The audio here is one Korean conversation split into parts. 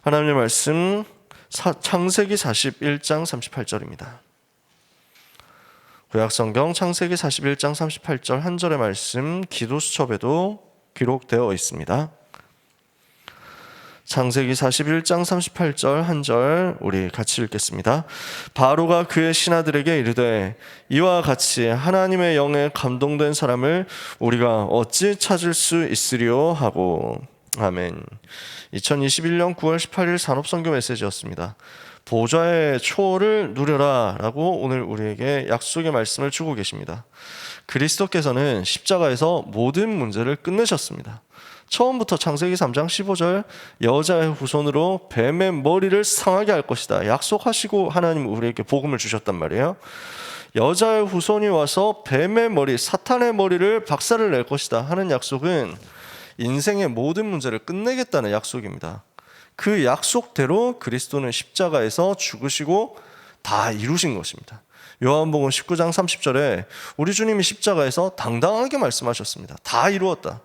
하나님의 말씀 창세기 41장 38절입니다. 구약성경 창세기 41장 38절 한 절의 말씀 기도수첩에도 기록되어 있습니다. 창세기 41장 38절 한 절 우리 같이 읽겠습니다. 바로가 그의 신하들에게 이르되 이와 같이 하나님의 영에 감동된 사람을 우리가 어찌 찾을 수 있으리요 하고. 아멘. 2021년 9월 18일 산업선교 메시지였습니다. 보좌의 초월을 누려라 라고 오늘 우리에게 약속의 말씀을 주고 계십니다. 그리스도께서는 십자가에서 모든 문제를 끝내셨습니다. 처음부터 창세기 3장 15절 여자의 후손으로 뱀의 머리를 상하게 할 것이다 약속하시고 하나님 우리에게 복음을 주셨단 말이에요. 여자의 후손이 와서 뱀의 머리, 사탄의 머리를 박살을 낼 것이다 하는 약속은 인생의 모든 문제를 끝내겠다는 약속입니다. 그 약속대로 그리스도는 십자가에서 죽으시고 다 이루신 것입니다. 요한복음 19장 30절에 우리 주님이 십자가에서 당당하게 말씀하셨습니다. 다 이루었다.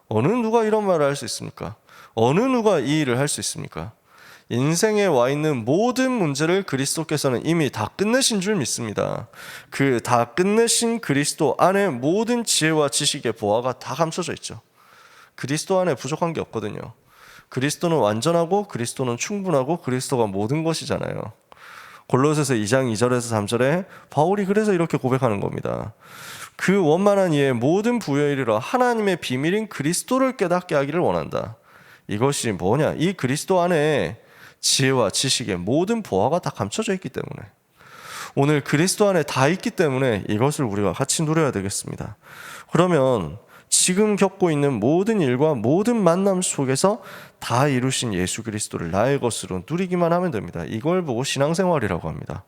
어느 누가 이런 말을 할 수 있습니까? 어느 누가 이 일을 할 수 있습니까? 인생에 와 있는 모든 문제를 그리스도께서는 이미 다 끝내신 줄 믿습니다. 그 다 끝내신 그리스도 안에 모든 지혜와 지식의 보화가 다 감춰져 있죠. 그리스도 안에 부족한 게 없거든요. 그리스도는 완전하고 그리스도는 충분하고 그리스도가 모든 것이잖아요. 골로새서 2장 2절에서 3절에 바울이 그래서 이렇게 고백하는 겁니다. 그 원만한 이의 모든 부여에 이르러 하나님의 비밀인 그리스도를 깨닫게 하기를 원한다. 이것이 뭐냐? 이 그리스도 안에 지혜와 지식의 모든 보화가 다 감춰져 있기 때문에, 오늘 그리스도 안에 다 있기 때문에 이것을 우리가 같이 누려야 되겠습니다. 그러면 지금 겪고 있는 모든 일과 모든 만남 속에서 다 이루신 예수 그리스도를 나의 것으로 누리기만 하면 됩니다. 이걸 보고 신앙생활이라고 합니다.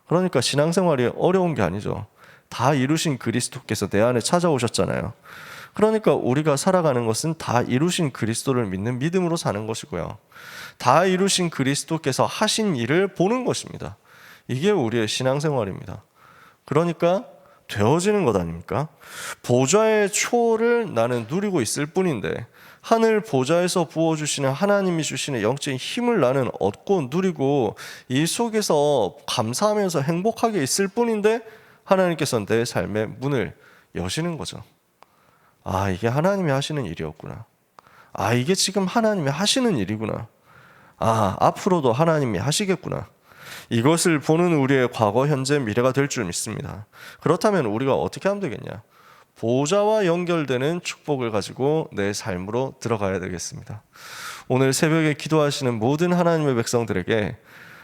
그러니까 신앙생활이 어려운 게 아니죠. 다 이루신 그리스도께서 내 안에 찾아오셨잖아요. 그러니까 우리가 살아가는 것은 다 이루신 그리스도를 믿는 믿음으로 사는 것이고요. 다 이루신 그리스도께서 하신 일을 보는 것입니다. 이게 우리의 신앙생활입니다. 그러니까 되어지는 것 아닙니까? 보좌의 초월을 나는 누리고 있을 뿐인데, 하늘 보좌에서 부어주시는 하나님이 주시는 영적인 힘을 나는 얻고 누리고 이 속에서 감사하면서 행복하게 있을 뿐인데, 하나님께서는 내 삶의 문을 여시는 거죠. 아, 이게 하나님이 하시는 일이었구나. 아, 이게 지금 하나님이 하시는 일이구나. 아, 앞으로도 하나님이 하시겠구나. 이것을 보는 우리의 과거, 현재, 미래가 될 줄 믿습니다. 그렇다면 우리가 어떻게 하면 되겠냐? 보좌와 연결되는 축복을 가지고 내 삶으로 들어가야 되겠습니다. 오늘 새벽에 기도하시는 모든 하나님의 백성들에게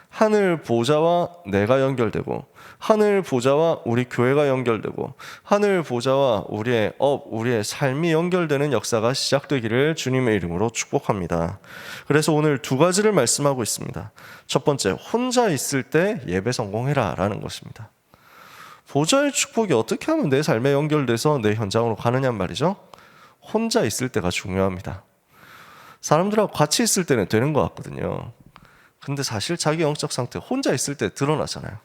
하늘 보좌와 내가 연결되고, 하늘 보좌와 우리 교회가 연결되고, 하늘 보좌와 우리의 우리의 삶이 연결되는 역사가 시작되기를 주님의 이름으로 축복합니다. 그래서 오늘 두 가지를 말씀하고 있습니다. 첫 번째, 혼자 있을 때 예배 성공해라 라는 것입니다. 보좌의 축복이 어떻게 하면 내 삶에 연결돼서 내 현장으로 가느냐 말이죠. 혼자 있을 때가 중요합니다. 사람들하고 같이 있을 때는 되는 것 같거든요. 근데 사실 자기 영적 상태 혼자 있을 때 드러나잖아요.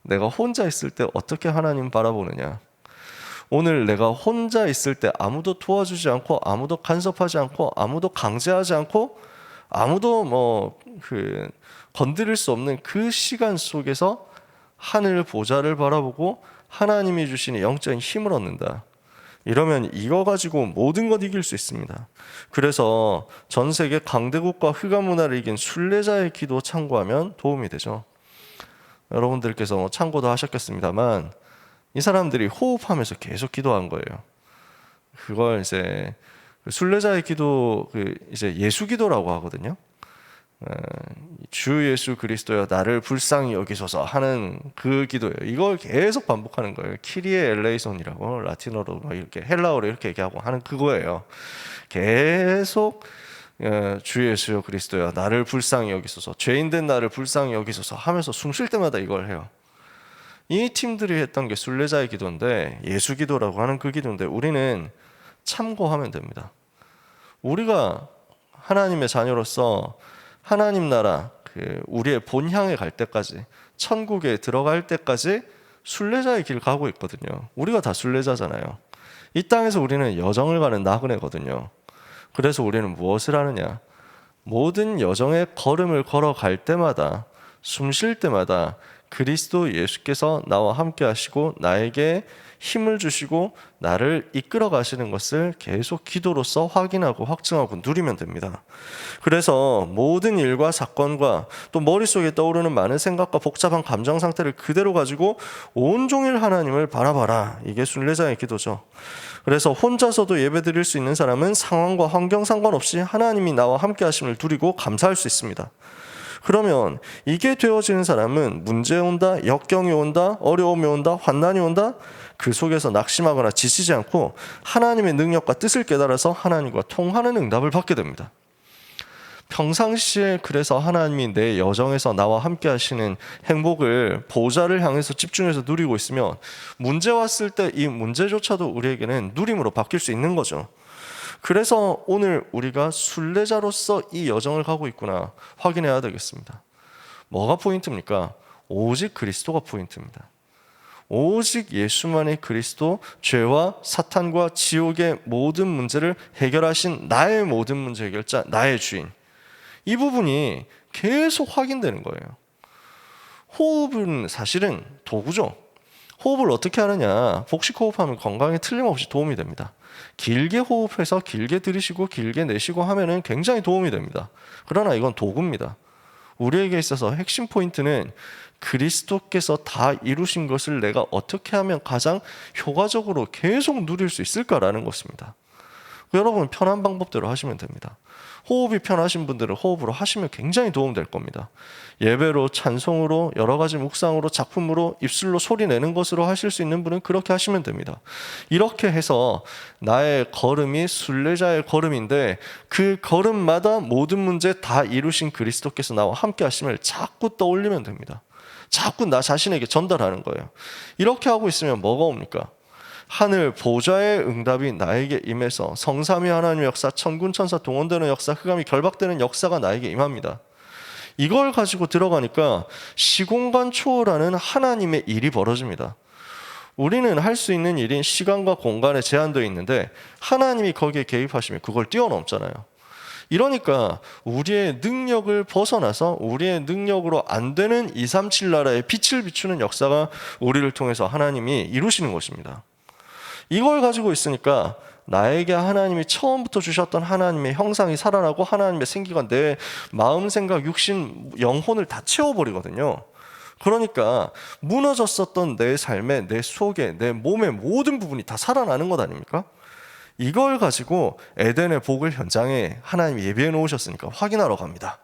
내가 혼자 있을 때 어떻게 하나님 바라보느냐. 오늘 내가 혼자 있을 때 아무도 도와주지 않고, 아무도 간섭하지 않고, 아무도 강제하지 않고, 아무도 건드릴 수 없는 그 시간 속에서 하늘 보좌를 바라보고 하나님이 주시는 영적인 힘을 얻는다. 이러면 이거 가지고 모든 것 이길 수 있습니다. 그래서 전 세계 강대국과 흑암 문화를 이긴 순례자의 기도 참고하면 도움이 되죠. 여러분들께서 참고도 하셨겠습니다만, 이 사람들이 호흡하면서 계속 기도한 거예요. 그걸 이제 순례자의 기도, 이제 예수 기도라고 하거든요. 주 예수 그리스도여 나를 불쌍히 여기소서 하는 그 기도예요. 이걸 계속 반복하는 거예요. 키리에 엘레이손이라고 라틴어로 이렇게 헬라어로 이렇게 얘기하고 하는 그거예요. 계속 주 예수 그리스도여 나를 불쌍히 여기소서, 죄인된 나를 불쌍히 여기소서 하면서 숨 쉴 때마다 이걸 해요. 이 팀들이 했던 게 순례자의 기도인데, 예수 기도라고 하는 그 기도인데, 우리는 참고하면 됩니다. 우리가 하나님의 자녀로서 하나님 나라, 우리의 본향에 갈 때까지, 천국에 들어갈 때까지 순례자의 길 가고 있거든요. 우리가 다 순례자잖아요. 이 땅에서 우리는 여정을 가는 나그네거든요. 그래서 우리는 무엇을 하느냐? 모든 여정의 걸음을 걸어갈 때마다, 숨 쉴 때마다 그리스도 예수께서 나와 함께 하시고 나에게 힘을 주시고 나를 이끌어 가시는 것을 계속 기도로서 확인하고 확증하고 누리면 됩니다. 그래서 모든 일과 사건과 또 머릿속에 떠오르는 많은 생각과 복잡한 감정 상태를 그대로 가지고 온종일 하나님을 바라봐라. 이게 순례자의 기도죠. 그래서 혼자서도 예배 드릴 수 있는 사람은 상황과 환경 상관없이 하나님이 나와 함께 하심을 누리고 감사할 수 있습니다. 그러면 이게 되어지는 사람은 문제 온다, 역경이 온다, 어려움이 온다, 환난이 온다, 그 속에서 낙심하거나 지치지 않고 하나님의 능력과 뜻을 깨달아서 하나님과 통하는 응답을 받게 됩니다. 평상시에 그래서 하나님이 내 여정에서 나와 함께 하시는 행복을 보좌를 향해서 집중해서 누리고 있으면 문제 왔을 때 이 문제조차도 우리에게는 누림으로 바뀔 수 있는 거죠. 그래서 오늘 우리가 순례자로서 이 여정을 가고 있구나 확인해야 되겠습니다. 뭐가 포인트입니까? 오직 그리스도가 포인트입니다. 오직 예수만의 그리스도, 죄와 사탄과 지옥의 모든 문제를 해결하신 나의 모든 문제 해결자, 나의 주인. 이 부분이 계속 확인되는 거예요. 호흡은 사실은 도구죠. 호흡을 어떻게 하느냐? 복식 호흡하면 건강에 틀림없이 도움이 됩니다. 길게 호흡해서 길게 들이쉬고 길게 내쉬고 하면은 굉장히 도움이 됩니다. 그러나 이건 도구입니다. 우리에게 있어서 핵심 포인트는 그리스도께서 다 이루신 것을 내가 어떻게 하면 가장 효과적으로 계속 누릴 수 있을까라는 것입니다. 여러분 편한 방법대로 하시면 됩니다. 호흡이 편하신 분들은 호흡으로 하시면 굉장히 도움될 겁니다. 예배로, 찬송으로, 여러 가지 묵상으로, 작품으로, 입술로 소리 내는 것으로 하실 수 있는 분은 그렇게 하시면 됩니다. 이렇게 해서 나의 걸음이 순례자의 걸음인데 그 걸음마다 모든 문제 다 이루신 그리스도께서 나와 함께 하심을 자꾸 떠올리면 됩니다. 자꾸 나 자신에게 전달하는 거예요. 이렇게 하고 있으면 뭐가 옵니까? 하늘 보좌의 응답이 나에게 임해서 성삼위 하나님의 역사, 천군 천사 동원되는 역사, 흑암이 결박되는 역사가 나에게 임합니다. 이걸 가지고 들어가니까 시공간 초월하는 하나님의 일이 벌어집니다. 우리는 할 수 있는 일인 시간과 공간에 제한되어 있는데 하나님이 거기에 개입하시면 그걸 뛰어넘잖아요. 이러니까 우리의 능력을 벗어나서 우리의 능력으로 안 되는 237 나라에 빛을 비추는 역사가 우리를 통해서 하나님이 이루시는 것입니다. 이걸 가지고 있으니까 나에게 하나님이 처음부터 주셨던 하나님의 형상이 살아나고 하나님의 생기가 내 마음, 생각, 육신, 영혼을 다 채워버리거든요. 그러니까 무너졌었던 내 삶에, 내 속에, 내 몸의 모든 부분이 다 살아나는 것 아닙니까? 이걸 가지고 에덴의 복을 현장에 하나님이 예비해 놓으셨으니까 확인하러 갑니다.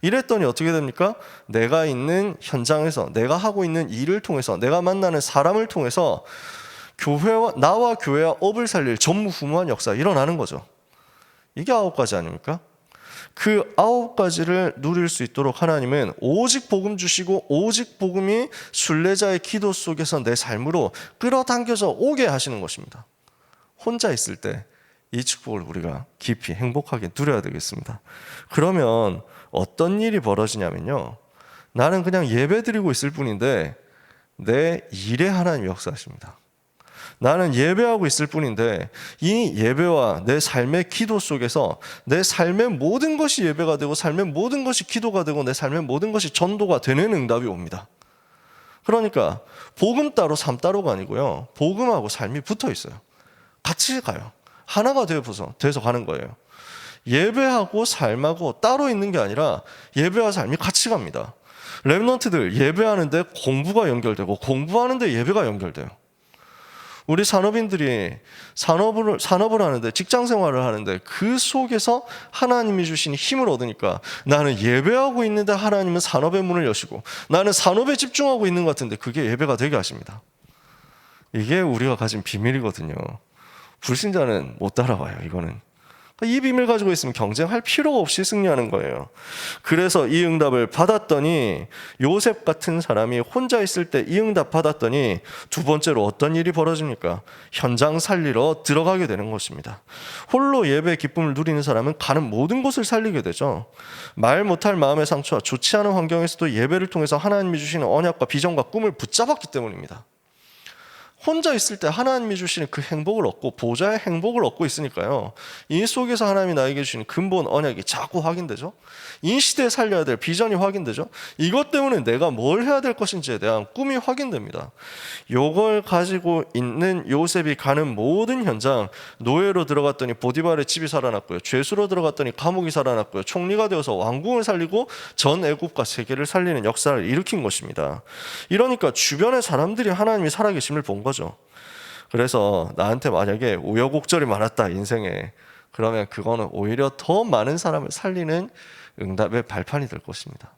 이랬더니 어떻게 됩니까? 내가 있는 현장에서, 내가 하고 있는 일을 통해서, 내가 만나는 사람을 통해서 나와 교회와 업을 살릴 전무후무한 역사가 일어나는 거죠. 이게 9가지 아닙니까? 그 9가지를 누릴 수 있도록 하나님은 오직 복음 주시고 오직 복음이 순례자의 기도 속에서 내 삶으로 끌어당겨져 오게 하시는 것입니다. 혼자 있을 때 이 축복을 우리가 깊이 행복하게 누려야 되겠습니다. 그러면 어떤 일이 벌어지냐면요, 나는 그냥 예배 드리고 있을 뿐인데 내 일에 하나님이 역사하십니다. 나는 예배하고 있을 뿐인데 이 예배와 내 삶의 기도 속에서 내 삶의 모든 것이 예배가 되고 삶의 모든 것이 기도가 되고 내 삶의 모든 것이 전도가 되는 응답이 옵니다. 그러니까 복음 따로 삶 따로가 아니고요, 복음하고 삶이 붙어 있어요. 같이 가요. 하나가 돼서 가는 거예요. 예배하고 삶하고 따로 있는 게 아니라 예배와 삶이 같이 갑니다. 렘넌트들 예배하는데 공부가 연결되고 공부하는데 예배가 연결돼요. 우리 산업인들이 산업을 하는데, 직장 생활을 하는데 그 속에서 하나님이 주신 힘을 얻으니까 나는 예배하고 있는데 하나님은 산업의 문을 여시고 나는 산업에 집중하고 있는 것 같은데 그게 예배가 되게 하십니다. 이게 우리가 가진 비밀이거든요. 불신자는 못 따라와요. 이거는 이 비밀 가지고 있으면 경쟁할 필요가 없이 승리하는 거예요. 그래서 이 응답을 받았더니, 요셉 같은 사람이 혼자 있을 때 이 응답 받았더니 두 번째로 어떤 일이 벌어집니까? 현장 살리러 들어가게 되는 것입니다. 홀로 예배의 기쁨을 누리는 사람은 가는 모든 곳을 살리게 되죠. 말 못할 마음의 상처와 좋지 않은 환경에서도 예배를 통해서 하나님이 주시는 언약과 비전과 꿈을 붙잡았기 때문입니다. 혼자 있을 때 하나님이 주시는 그 행복을 얻고 보좌의 행복을 얻고 있으니까요. 이 속에서 하나님이 나에게 주시는 근본 언약이 자꾸 확인되죠. 이 시대에 살려야 될 비전이 확인되죠. 이것 때문에 내가 뭘 해야 될 것인지에 대한 꿈이 확인됩니다. 이걸 가지고 있는 요셉이 가는 모든 현장, 노예로 들어갔더니 보디발의 집이 살아났고요. 죄수로 들어갔더니 감옥이 살아났고요. 총리가 되어서 왕궁을 살리고 전 애국과 세계를 살리는 역사를 일으킨 것입니다. 이러니까 주변의 사람들이 하나님이 살아계심을 본 거죠. 그래서 나한테 만약에 우여곡절이 많았다 인생에, 그러면 그거는 오히려 더 많은 사람을 살리는 응답의 발판이 될 것입니다.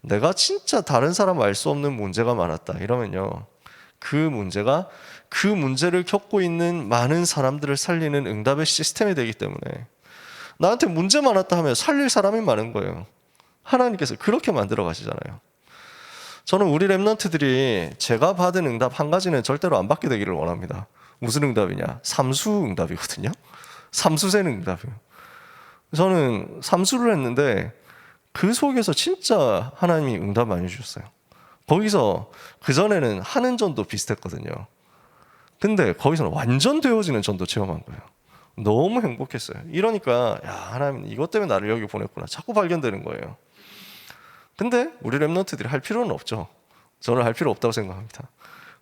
내가 진짜 다른 사람 알 수 없는 문제가 많았다 이러면요, 그 문제가 그 문제를 겪고 있는 많은 사람들을 살리는 응답의 시스템이 되기 때문에, 나한테 문제 많았다 하면 살릴 사람이 많은 거예요. 하나님께서 그렇게 만들어 가시잖아요. 저는 우리 렘넌트들이 제가 받은 응답 한 가지는 절대로 안 받게 되기를 원합니다. 무슨 응답이냐? 삼수 응답이거든요. 삼수생 응답이에요. 저는 삼수를 했는데 그 속에서 진짜 하나님이 응답 많이 주셨어요. 거기서 그전에는 하는 전도 비슷했거든요. 근데 거기서는 완전 되어지는 전도 체험한 거예요. 너무 행복했어요. 이러니까 야, 하나님 이것 때문에 나를 여기 보냈구나 자꾸 발견되는 거예요. 근데 우리 렘넌트들이 할 필요는 없죠. 저는 할 필요 없다고 생각합니다.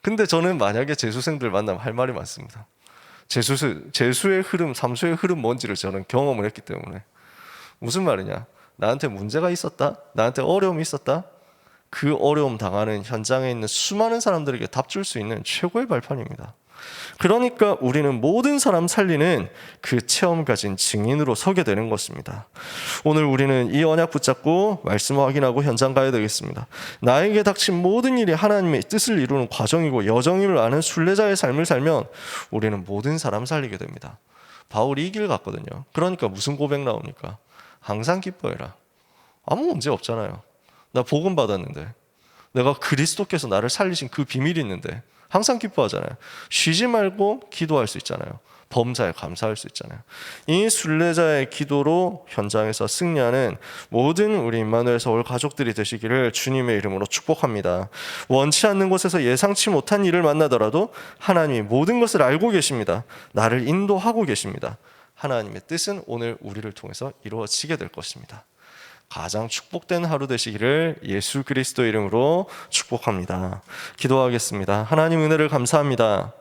근데 저는 만약에 재수생들 만나면 할 말이 많습니다. 재수의 흐름, 삼수의 흐름 뭔지를 저는 경험을 했기 때문에. 무슨 말이냐? 나한테 문제가 있었다? 나한테 어려움이 있었다? 그 어려움 당하는 현장에 있는 수많은 사람들에게 답 줄 수 있는 최고의 발판입니다. 그러니까 우리는 모든 사람 살리는 그 체험 가진 증인으로 서게 되는 것입니다. 오늘 우리는 이 언약 붙잡고 말씀 확인하고 현장 가야 되겠습니다. 나에게 닥친 모든 일이 하나님의 뜻을 이루는 과정이고 여정임을 아는 순례자의 삶을 살면 우리는 모든 사람 살리게 됩니다. 바울이 이 길 갔거든요. 그러니까 무슨 고백 나옵니까? 항상 기뻐해라. 아무 문제 없잖아요. 나 복음 받았는데, 내가 그리스도께서 나를 살리신 그 비밀이 있는데 항상 기뻐하잖아요. 쉬지 말고 기도할 수 있잖아요. 범사에 감사할 수 있잖아요. 이 순례자의 기도로 현장에서 승리하는 모든 우리 임마누엘 서울 가족들이 되시기를 주님의 이름으로 축복합니다. 원치 않는 곳에서 예상치 못한 일을 만나더라도 하나님이 모든 것을 알고 계십니다. 나를 인도하고 계십니다. 하나님의 뜻은 오늘 우리를 통해서 이루어지게 될 것입니다. 가장 축복된 하루 되시기를 예수 그리스도 이름으로 축복합니다. 기도하겠습니다. 하나님 은혜를 감사합니다.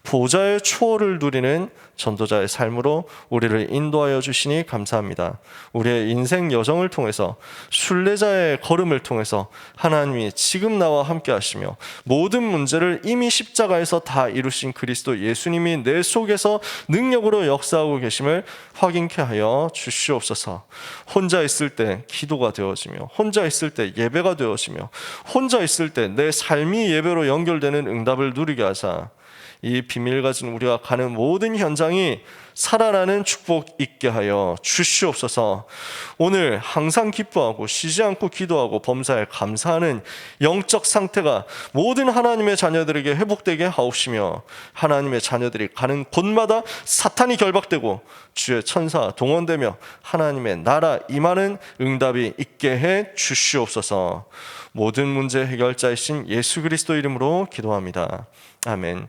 보좌의 초월을 누리는 전도자의 삶으로 우리를 인도하여 주시니 감사합니다. 우리의 인생 여정을 통해서 순례자의 걸음을 통해서 하나님이 지금 나와 함께 하시며 모든 문제를 이미 십자가에서 다 이루신 그리스도 예수님이 내 속에서 능력으로 역사하고 계심을 확인케 하여 주시옵소서. 혼자 있을 때 기도가 되어지며, 혼자 있을 때 예배가 되어지며, 혼자 있을 때 내 삶이 예배로 연결되는 응답을 누리게 하사 이 비밀 가진 우리가 가는 모든 현장이 살아나는 축복 있게 하여 주시옵소서. 오늘 항상 기뻐하고 쉬지 않고 기도하고 범사에 감사하는 영적 상태가 모든 하나님의 자녀들에게 회복되게 하옵시며, 하나님의 자녀들이 가는 곳마다 사탄이 결박되고 주의 천사 동원되며 하나님의 나라 임하는 응답이 있게 해 주시옵소서. 모든 문제 해결자이신 예수 그리스도 이름으로 기도합니다. 아멘.